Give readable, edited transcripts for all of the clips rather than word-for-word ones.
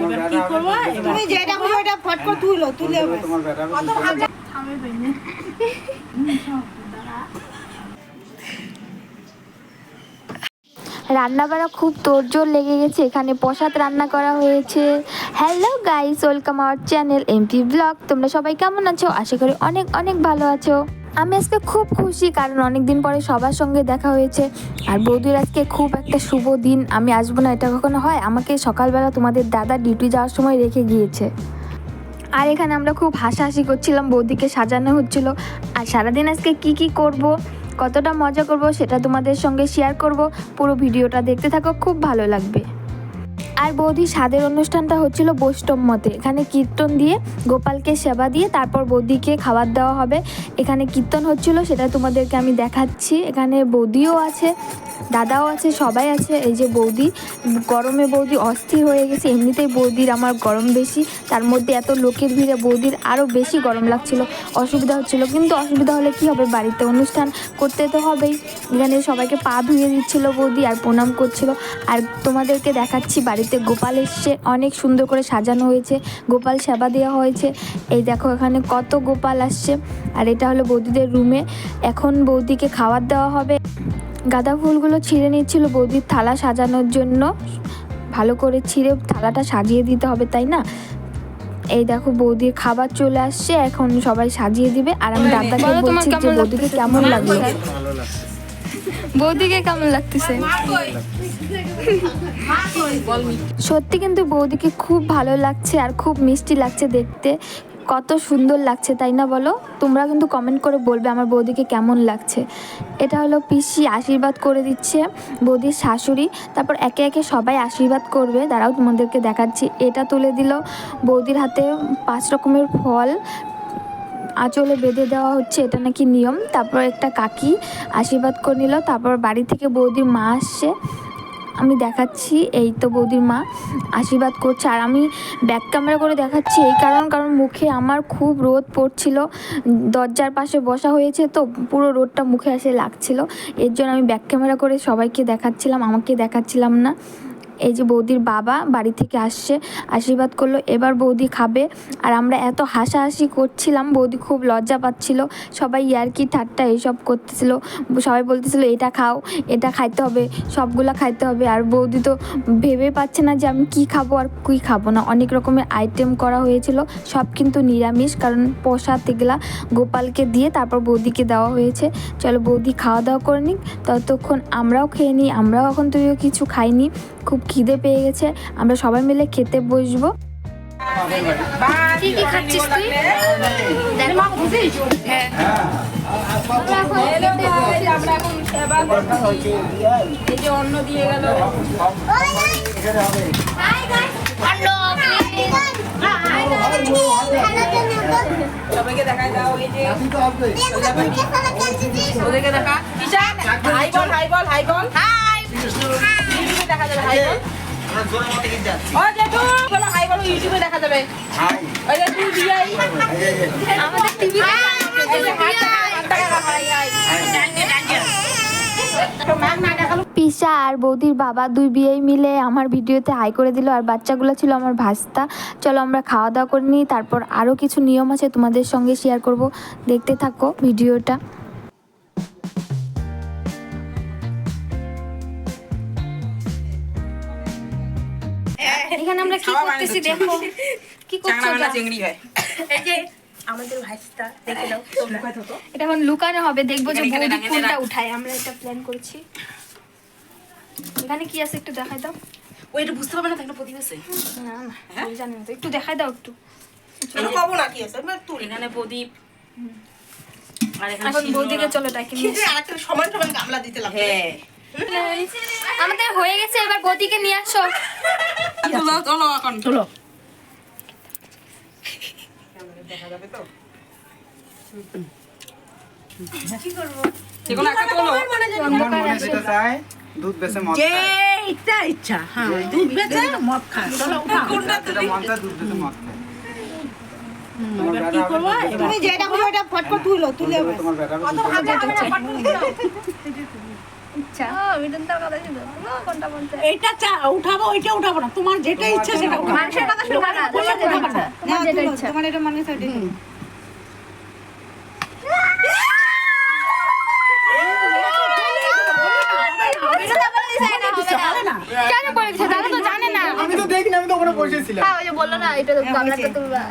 এবার কি করবো? তুমি যেটা করবে ওটা ফট করে তুলে তোমার বেটা রান্নাবাড়া খুব তোড়জোড় লেগে গেছে। এখানে প্রসাদ রান্না করা হয়েছে। Hello guys, welcome our channel MP blog. তোমরা সবাই কেমন আছো? আশা করি অনেক অনেক ভালো আছো। আমি আজকে খুব খুশি, কারণ অনেক দিন পরে সবার সঙ্গে দেখা হয়েছে। আর বৌদির আজকে খুব একটা শুভ দিন। আমি আসবো না এটা কখনো হয়? আমাকে সকালবেলা তোমাদের দাদা ডিউটি যাওয়ার সময় রেখে গিয়েছে। আর এখানে আমরা খুব হাসাহাসি করছিলাম, বৌদিকে সাজানো হচ্ছিল। আর সারাদিন আজকে কি করব, কতটা মজা করব সেটা তোমাদের সঙ্গে শেয়ার করব। পুরো ভিডিওটা দেখতে থাকো, খুব ভালো লাগবে। আর বৌদির স্বাদের অনুষ্ঠানটা হচ্ছিল বৈষ্ণব মতে। এখানে কীর্তন দিয়ে গোপালকে সেবা দিয়ে তারপর বৌদিকে খাবার দেওয়া হবে। এখানে কীর্তন হচ্ছিল, সেটা তোমাদেরকে আমি দেখাচ্ছি। এখানে বৌদিও আছে, দাদাও আছে, সবাই আছে। এই যে বৌদি, গরমে বৌদি অস্থির হয়ে গেছে। এমনিতেই বৌদির আমার গরম বেশি, তার মধ্যে এত লোকের ভিড়ে বৌদির আরও বেশি গরম লাগছিল, অসুবিধা হচ্ছিল। কিন্তু অসুবিধা হলে কি হবে, বাড়িতে অনুষ্ঠান করতে তো হবেই। এখানে সবাইকে পা ধুয়ে দিচ্ছিল বৌদি আর প্রণাম করছিল। আর তোমাদেরকে দেখাচ্ছি, বাড়িতে গোপাল এসছে, অনেক সুন্দর করে সাজানো হয়েছে, গোপাল সেবা দেওয়া হয়েছে। এই দেখো এখানে কত গোপাল আসছে। আর এটা হলো বৌদিদের রুমে। এখন বৌদিকে খাবার দেওয়া হবে। গাঁদা ফুলগুলো ছিঁড়ে নিচ্ছিল বৌদির থালা সাজানোর জন্য। ভালো করে ছিঁড়ে থালাটা সাজিয়ে দিতে হবে, তাই না? এই দেখো বৌদির খাবার চলে আসছে, এখন সবাই সাজিয়ে দিবে। আর আমি দাদাকে বলছি যে বৌদিকে কেমন লাগলো। বৌদিকে কেমন লাগতেছে? সত্যি কিন্তু বৌদিকে খুব ভালো লাগছে আর খুব মিষ্টি লাগছে দেখতে। কত সুন্দর লাগছে, তাই না বলো? তোমরা কিন্তু কমেন্ট করে বলবে আমার বৌদিকে কেমন লাগছে। এটা হলো পিসি আশীর্বাদ করে দিচ্ছে বৌদির শাশুড়ি। তারপর একে একে সবাই আশীর্বাদ করবে। দাঁড়াও তোমাদেরকে দেখাচ্ছি। এটা তুলে দিল বৌদির হাতে 5 রকমের ফল, আঁচলে বেঁধে দেওয়া হচ্ছে, এটা নাকি নিয়ম। তারপর একটা কাকি আশীর্বাদ করে নিল। তারপর বাড়ি থেকে বৌদির মা আসছে, আমি দেখাচ্ছি। এই তো বৌদির মা আশীর্বাদ করছে। আর আমি ব্যাক ক্যামেরা করে দেখাচ্ছি এই কারণ মুখে আমার খুব রোদ পড়ছিল। দরজার পাশে বসা হয়েছে তো পুরো রোদটা মুখে এসে লাগছিল, এর জন্য আমি ব্যাক ক্যামেরা করে সবাইকে দেখাচ্ছিলাম, আমাকে দেখাচ্ছিলাম না। এই যে বৌদির বাবা বাড়ি থেকে আসছে, আশীর্বাদ করলো। এবার বৌদি খাবে। আর আমরা এত হাসাহাসি করছিলাম, বৌদি খুব লজ্জা পাচ্ছিল। সবাই ইয়ার্কি ঠাট্টা এইসব করতেছিল, সবাই বলতেছিল এটা খাও, এটা খাইতে হবে, সবগুলা খাইতে হবে। আর বৌদি তো ভেবে পাচ্ছে না যে আমি কি খাবো আর কী খাবো না। অনেক রকমের আইটেম করা হয়েছিল, সব কিন্তু নিরামিষ, কারণ প্রসাদ এগুলা গোপালকে দিয়ে তারপর বৌদিকে দেওয়া হয়েছে। চলো বৌদি খাওয়া দাওয়া করে নিক, ততক্ষণ আমরাও খেয়ে নিই। আমরাও এখন তৈরিও কিছু খাইনি, খুব খিদে পেয়ে গেছে। আমরা সবাই মিলে খেতে বসবো। কি কি খাচ্ছিস তুই? অন্ন দিয়ে গেল। সবাইকে দেখাই দাও। এই যে ওদেরকে দেখা। ঈশান হাই বল, হাই বল, হাই বল, হাই। দেখা যাবে হাই বল। ও জেঠু বলো হাই বলো, ইউটিউবে দেখা যাবে। হাই ওই যে তুই বিআই আমাদের টিভি তে পিসা আর বৌদির বাবা দুই বিয়েই মিলে আমার ভিডিওতে হাই করে দিল। আর বাচ্চাগুলো ছিল আমার ভাস্তা। চলো আমরা খাওয়া দাওয়া করে নিই, তারপর আরও কিছু নিয়ম আছে তোমাদের সঙ্গে শেয়ার করব, দেখতে থাকো ভিডিওটা। এখানে আমরা কি করতেছি দেখো। কি করছো? চিংড়ি হয়। এই যে আমাদের ভাইস্তা দেখে দাও তোমরা। এটা এখন লুকানো হবে, দেখবো যে বৌদি কোনটা উঠায়। আমরা এটা প্ল্যান করছি। এখানে কি আছে একটু দেখাই দাও। ওই এটা বুঝতে পারবে না, একটা প্রদীপ আছে। না আমি জানি না তো, একটু দেখাই দাও একটু। আমি পাবো না কি আছে, আমি তুল। এখানে প্রদীপ আর এখানে এখন বৌদিকে চলো ডাকি নিয়ে আসি। আরেকটা সমান সমান গামলা দিতে লাগবে। হ্যাঁ আমাদের হয়ে গেছে, এবার বৌদিকে নিয়ে আসো। চলো চলো এখন চলো। দেখা যাবে তো কি করব? যেকোনো একটা তোলো। মনে যেটা চায়, দুধ বেচে মদ খায়। যেটা ইচ্ছা, হ্যাঁ দুধ বেচে মদ খায়। চলো কোনটা যেটা মন চায় দুধ বেচে মদ খায়। এবার কি করব? তুমি যেটা করবে ওটা ফট করে তুলে তোমার বেটা কত হাজার টাকা ফট করে তুলো। আচ্ছা মিঠুন তার কথা ছিল কোনটা বলতে? এইটা চা উঠাবো, ওইটা উঠাবো না, তোমার যেটা ইচ্ছা সেটা উঠাবো। মানুষের কথা তোমার এটা মনে আছে কেন বলেছে দাদা তো জানে না। আমি তো দেখিনি, আমি তো ওখানে বসেছিলাম। হ্যাঁ, ওই যে বললো না এটা গামলাটা তুলবা।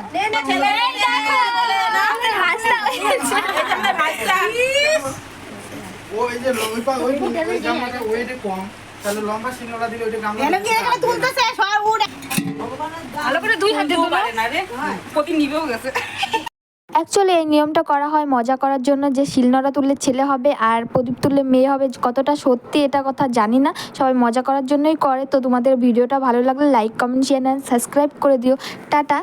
ওই যে ওই জামাটা ওয়েটে কম, তাহলে লম্বা সিঙ্গলা দিলে ওইটা গামলা। ভালো করে 2 হাতে তুলো না রে, প্রতি নিবেও গেছে। অ্যাকচুয়ালি এই নিয়মটা করা হয় মজা করার জন্য, যে শিলনোড়া তুললে ছেলে হবে আর প্রদীপ তুললে মেয়ে হবে। কতটা সত্যি এটা কথা জানি না, সবাই মজা করার জন্যই করে। তো তোমাদের ভিডিওটা ভালো লাগলে like comment share and subscribe করে দিও। টাটা।